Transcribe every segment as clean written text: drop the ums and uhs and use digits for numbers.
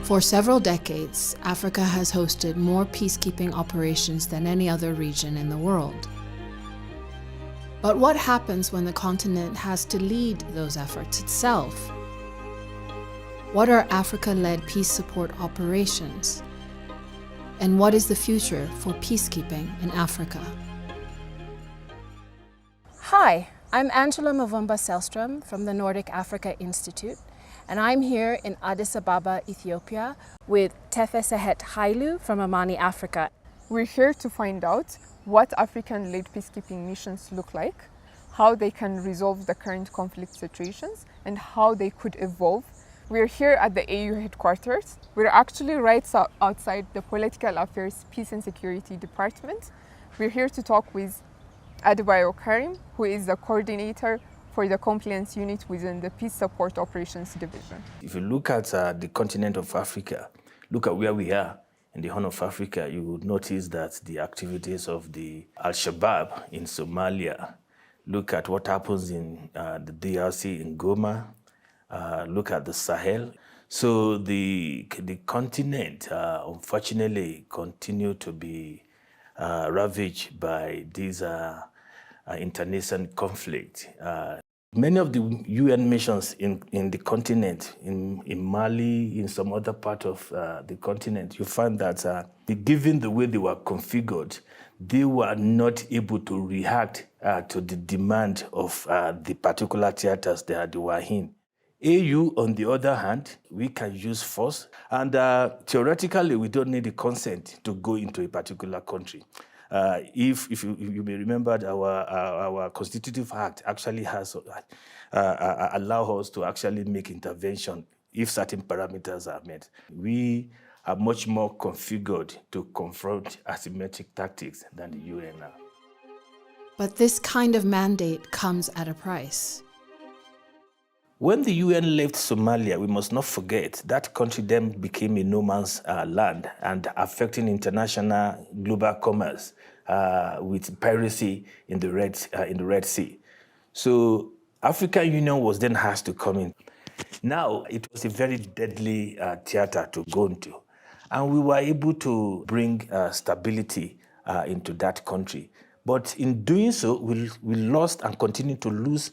For several decades, Africa has hosted more peacekeeping operations than any other region in the world. But what happens when the continent has to lead those efforts itself? What are Africa-led peace support operations? And what is the future for peacekeeping in Africa? Hi, I'm Angela Mavumba Selstrom from the Nordic Africa Institute, and I'm here in Addis Ababa, Ethiopia, with Tefesehet Hailu from Amani Africa. We're here to find out what African-led peacekeeping missions look like, how they can resolve the current conflict situations, and how they could evolve. We're here at the AU headquarters. We're actually right outside the Political Affairs, Peace and Security Department. We're here to talk with Adebayo Karim, who is the coordinator for the compliance unit within the Peace Support Operations Division. If you look at the continent of Africa, look at where we are in the Horn of Africa, you would notice that the activities of the Al-Shabaab in Somalia, look at what happens in the DRC in Goma, look at the Sahel. So the continent, unfortunately, continue to be ravaged by these international conflict. Many of the UN missions in the continent, in Mali, in some other part of the continent, you find that given the way they were configured, they were not able to react to the demand of the particular theaters that they were in. AU, on the other hand, we can use force, and theoretically, we don't need the consent to go into a particular country. If you may remember, our Constitutive Act actually has allow us to actually make intervention if certain parameters are met. We are much more configured to confront asymmetric tactics than the UN are. But this kind of mandate comes at a price. When the UN left Somalia, we must not forget that country then became a no man's land and affecting international global commerce with piracy in the Red Sea. So African Union was then asked to come in. Now it was a very deadly theater to go into, and we were able to bring stability into that country. But in doing so, we lost and continue to lose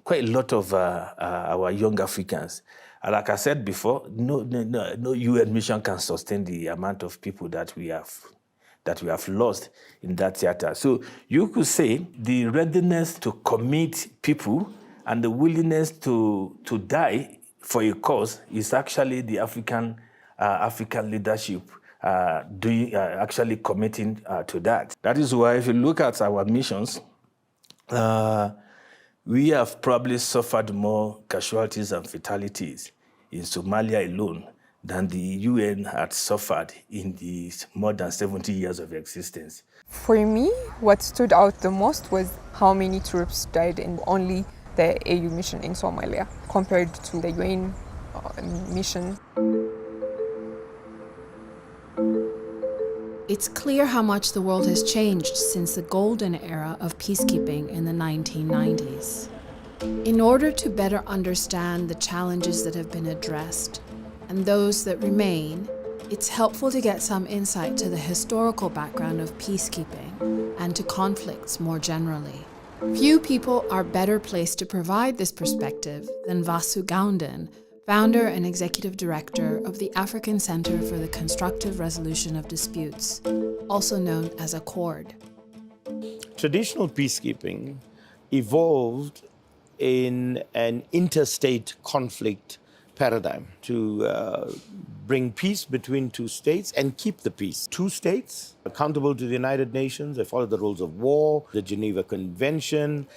quite a lot of our young Africans. Like I said before, no UN mission can sustain the amount of people that we have lost in that theater. So you could say the readiness to commit people and the willingness to die for a cause is actually the African leadership actually committing to that. That is why if you look at our missions, we have probably suffered more casualties and fatalities in Somalia alone than the UN had suffered in the more than 70 years of existence. For me, what stood out the most was how many troops died in only the AU mission in Somalia compared to the UN mission. It's clear how much the world has changed since the golden era of peacekeeping in the 1990s. In order to better understand the challenges that have been addressed and those that remain, it's helpful to get some insight to the historical background of peacekeeping and to conflicts more generally. Few people are better placed to provide this perspective than Vasu Gounden, founder and executive director of the African Center for the Constructive Resolution of Disputes, also known as ACCORD. Traditional peacekeeping evolved in an interstate conflict paradigm to bring peace between two states and keep the peace. Two states accountable to the United Nations, they follow the rules of war, the Geneva Convention.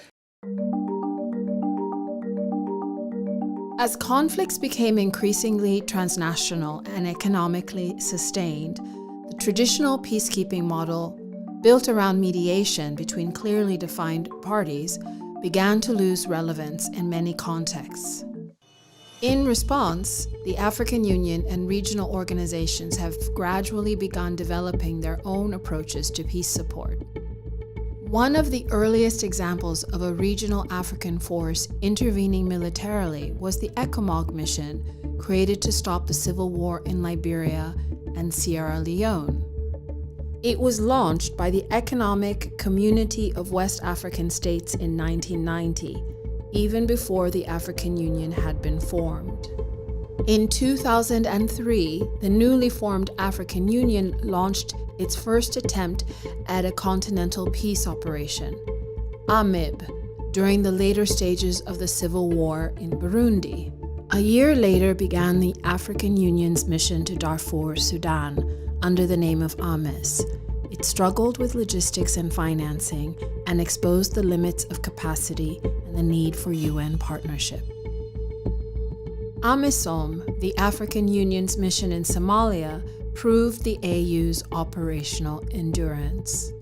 As conflicts became increasingly transnational and economically sustained, the traditional peacekeeping model, built around mediation between clearly defined parties, began to lose relevance in many contexts. In response, the African Union and regional organizations have gradually begun developing their own approaches to peace support. One of the earliest examples of a regional African force intervening militarily was the ECOMOG mission, created to stop the civil war in Liberia and Sierra Leone. It was launched by the Economic Community of West African States in 1990, even before the African Union had been formed. In 2003, the newly formed African Union launched its first attempt at a continental peace operation, AMIB, during the later stages of the civil war in Burundi. A year later began the African Union's mission to Darfur, Sudan, under the name of AMIS. It struggled with logistics and financing and exposed the limits of capacity and the need for UN partnership. AMISOM, the African Union's mission in Somalia, proved the AU's operational endurance.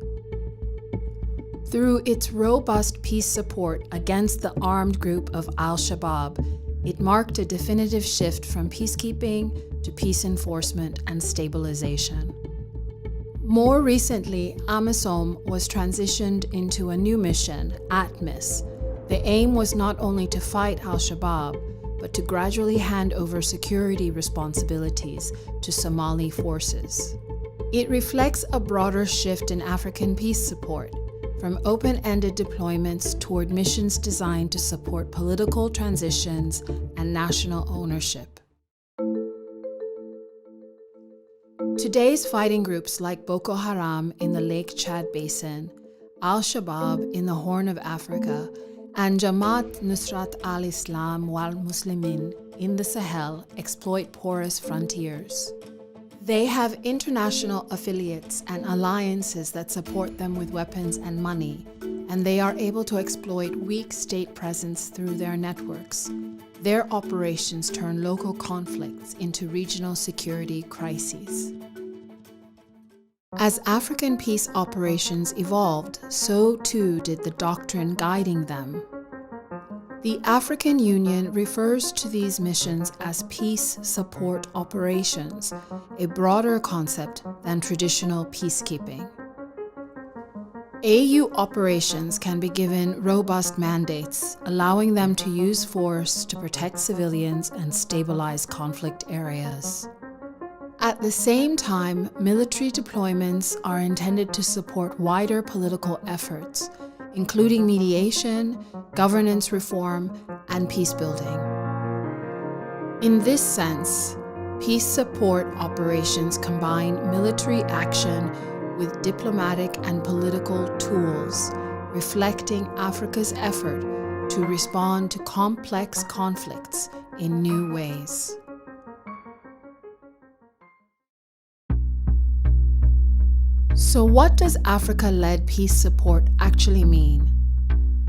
Through its robust peace support against the armed group of Al-Shabaab, it marked a definitive shift from peacekeeping to peace enforcement and stabilization. More recently, AMISOM was transitioned into a new mission, ATMIS. The aim was not only to fight Al-Shabaab, but to gradually hand over security responsibilities to Somali forces. It reflects a broader shift in African peace support, from open-ended deployments toward missions designed to support political transitions and national ownership. Today's fighting groups like Boko Haram in the Lake Chad Basin, Al-Shabaab in the Horn of Africa, and Jamaat Nusrat al-Islam wal-Muslimin in the Sahel exploit porous frontiers. They have international affiliates and alliances that support them with weapons and money, and they are able to exploit weak state presence through their networks. Their operations turn local conflicts into regional security crises. As African peace operations evolved, so too did the doctrine guiding them. The African Union refers to these missions as peace support operations, a broader concept than traditional peacekeeping. AU operations can be given robust mandates, allowing them to use force to protect civilians and stabilize conflict areas. At the same time, military deployments are intended to support wider political efforts, including mediation, governance reform, and peace building. In this sense, peace support operations combine military action with diplomatic and political tools, reflecting Africa's effort to respond to complex conflicts in new ways. So what does Africa-led peace support actually mean?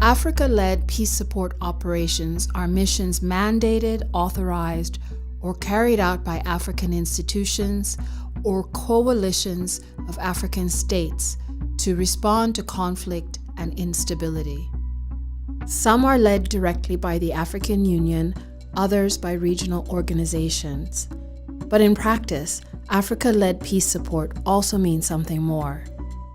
Africa-led peace support operations are missions mandated, authorized, or carried out by African institutions or coalitions of African states to respond to conflict and instability. Some are led directly by the African Union, others by regional organizations. But in practice, Africa-led peace support also means something more.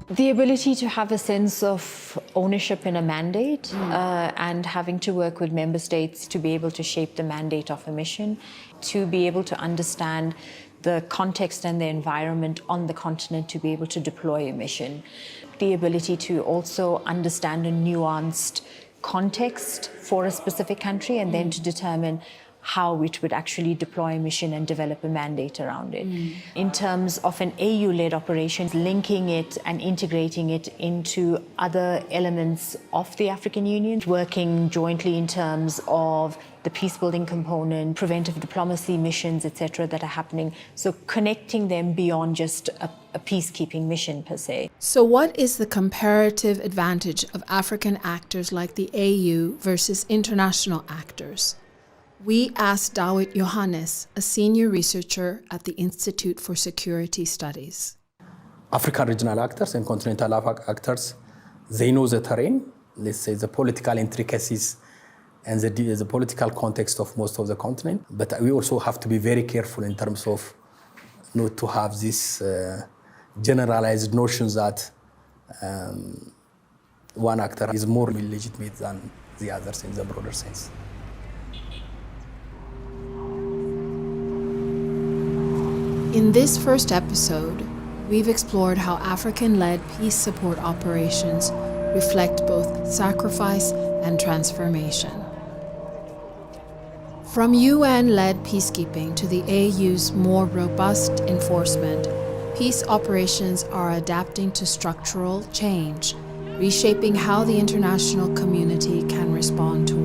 The ability to have a sense of ownership in a mandate and having to work with member states to be able to shape the mandate of a mission, to be able to understand the context and the environment on the continent to be able to deploy a mission. The ability to also understand a nuanced context for a specific country and then to determine how it would actually deploy a mission and develop a mandate around it. In terms of an AU-led operation, linking it and integrating it into other elements of the African Union, working jointly in terms of the peace-building component, preventive diplomacy missions, etc., that are happening. So connecting them beyond just a peacekeeping mission per se. So what is the comparative advantage of African actors like the AU versus international actors? We asked Dawit Johannes, a senior researcher at the Institute for Security Studies. African regional actors and continental actors, they know the terrain, let's say the political intricacies and the political context of most of the continent. But we also have to be very careful in terms of not to have this generalized notions that one actor is more legitimate than the others in the broader sense. In this first episode, we've explored how African-led peace support operations reflect both sacrifice and transformation. From UN-led peacekeeping to the AU's more robust enforcement, peace operations are adapting to structural change, reshaping how the international community can respond to